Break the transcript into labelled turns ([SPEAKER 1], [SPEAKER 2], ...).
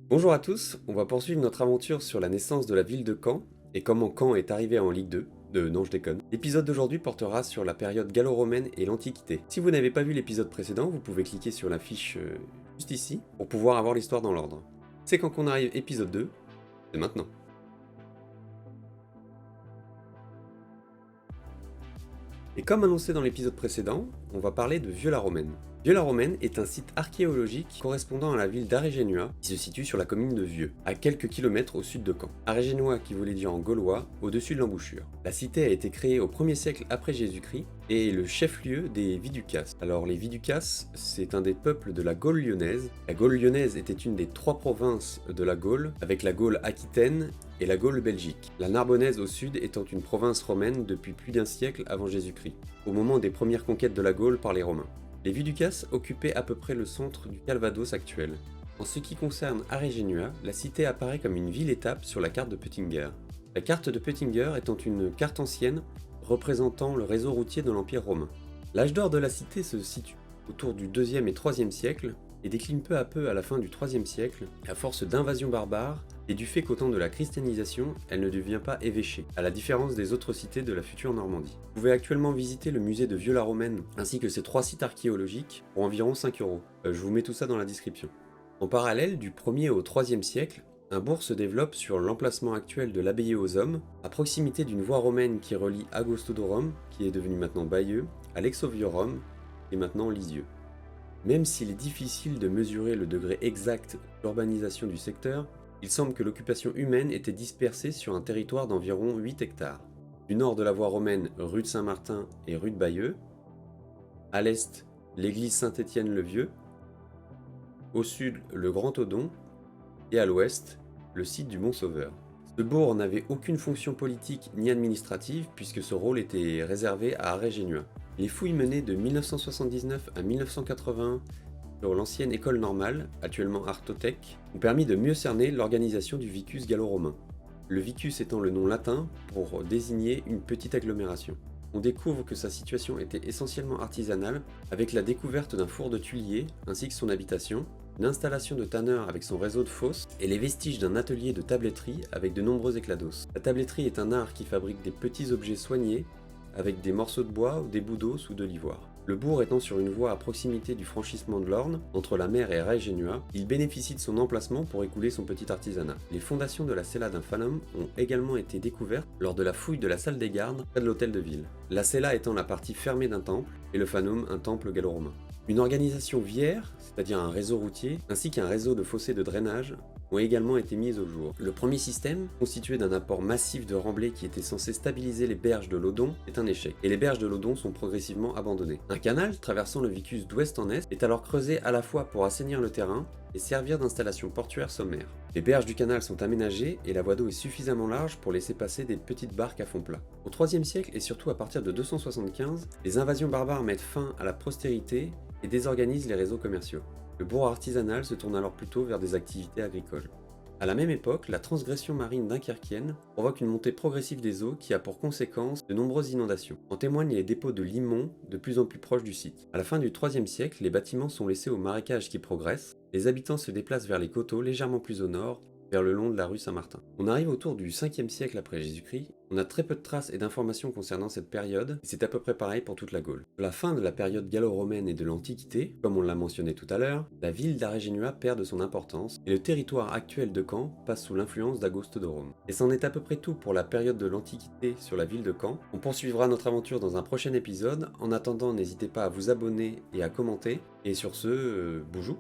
[SPEAKER 1] Bonjour à tous, on va poursuivre notre aventure sur la naissance de la ville de Caen et comment Caen est arrivé en Ligue 2. Non, je déconne. L'épisode d'aujourd'hui portera sur la période gallo-romaine et l'Antiquité. Si vous n'avez pas vu l'épisode précédent, vous pouvez cliquer sur la fiche juste ici pour pouvoir avoir l'histoire dans l'ordre. C'est quand qu'on arrive épisode 2, c'est maintenant. Et comme annoncé dans l'épisode précédent, on va parler de Vieux-la-Romaine. Vieux-la-Romaine est un site archéologique correspondant à la ville d'Aregénua, qui se situe sur la commune de Vieux, à quelques kilomètres au sud de Caen. Aregénua qui voulait dire en gaulois, au-dessus de l'embouchure. La cité a été créée au 1er siècle après Jésus-Christ et est le chef-lieu des Viducas. Alors les Viducas, c'est un des peuples de la Gaule lyonnaise. La Gaule lyonnaise était une des 3 provinces de la Gaule, avec la Gaule aquitaine et la Gaule belgique. La Narbonnaise au sud étant une province romaine depuis plus d'un siècle avant Jésus-Christ, au moment des premières conquêtes de la Gaule par les Romains. Les Viducas occupaient à peu près le centre du Calvados actuel. En ce qui concerne Aregénua, la cité apparaît comme une ville-étape sur la carte de Pöttinger. La carte de Pöttinger étant une carte ancienne représentant le réseau routier de l'Empire romain. L'âge d'or de la cité se situe autour du 2e et 3e siècle et décline peu à peu à la fin du 3e siècle, à force d'invasions barbares et du fait qu'au temps de la christianisation, elle ne devient pas évêchée, à la différence des autres cités de la future Normandie. Vous pouvez actuellement visiter le musée de Vieux-la-Romaine ainsi que ses 3 sites archéologiques pour environ 5 €. Je vous mets tout ça dans la description. En parallèle, du 1er au 3e siècle, un bourg se développe sur l'emplacement actuel de l'abbaye aux Hommes, à proximité d'une voie romaine qui relie Agostodorum, qui est devenu maintenant Bayeux, à Lexoviorum, qui est maintenant Lisieux. Même s'il est difficile de mesurer le degré exact d'urbanisation du secteur, il semble que l'occupation humaine était dispersée sur un territoire d'environ 8 hectares. Du nord de la voie romaine, rue de Saint-Martin et rue de Bayeux, à l'est, l'église Saint-Étienne-le-Vieux, au sud, le Grand Odon, et à l'ouest, le site du Mont-Sauveur. Ce bourg n'avait aucune fonction politique ni administrative puisque ce rôle était réservé à Aregénua. Les fouilles menées de 1979 à 1981 sur l'ancienne école normale, actuellement Artothèque, ont permis de mieux cerner l'organisation du vicus gallo-romain. Le vicus étant le nom latin pour désigner une petite agglomération. On découvre que sa situation était essentiellement artisanale, avec la découverte d'un four de tuilier ainsi que son habitation, une installation de tanneur avec son réseau de fosses et les vestiges d'un atelier de tabletterie avec de nombreux éclats d'os. La tabletterie est un art qui fabrique des petits objets soignés avec des morceaux de bois ou des bouts d'os ou de l'ivoire. Le bourg étant sur une voie à proximité du franchissement de l'Orne, entre la mer et Aregénua, il bénéficie de son emplacement pour écouler son petit artisanat. Les fondations de la cella d'un fanum ont également été découvertes lors de la fouille de la salle des gardes près de l'hôtel de ville. La cella étant la partie fermée d'un temple, et le fanum un temple gallo-romain. Une organisation viaire, c'est-à-dire un réseau routier, ainsi qu'un réseau de fossés de drainage, ont également été mises au jour. Le premier système, constitué d'un apport massif de remblais qui était censé stabiliser les berges de l'Odon, est un échec, et les berges de l'Odon sont progressivement abandonnées. Un canal, traversant le vicus d'ouest en est, est alors creusé à la fois pour assainir le terrain et servir d'installation portuaire sommaire. Les berges du canal sont aménagées et la voie d'eau est suffisamment large pour laisser passer des petites barques à fond plat. Au IIIe siècle et surtout à partir de 275, les invasions barbares mettent fin à la postérité et désorganisent les réseaux commerciaux. Le bourg artisanal se tourne alors plutôt vers des activités agricoles. À la même époque, la transgression marine dunkerquienne provoque une montée progressive des eaux qui a pour conséquence de nombreuses inondations. En témoignent les dépôts de limon de plus en plus proches du site. À la fin du IIIe siècle, les bâtiments sont laissés au marécage qui progresse, les habitants se déplacent vers les coteaux légèrement plus au nord, vers le long de la rue Saint-Martin. On arrive autour du 5e siècle après Jésus-Christ, on a très peu de traces et d'informations concernant cette période, et c'est à peu près pareil pour toute la Gaule. À la fin de la période gallo-romaine et de l'Antiquité, comme on l'a mentionné tout à l'heure, la ville d'Aregénua perd de son importance, et le territoire actuel de Caen passe sous l'influence d'Agostodorum. Et c'en est à peu près tout pour la période de l'Antiquité sur la ville de Caen. On poursuivra notre aventure dans un prochain épisode, en attendant n'hésitez pas à vous abonner et à commenter, et sur ce, boujou.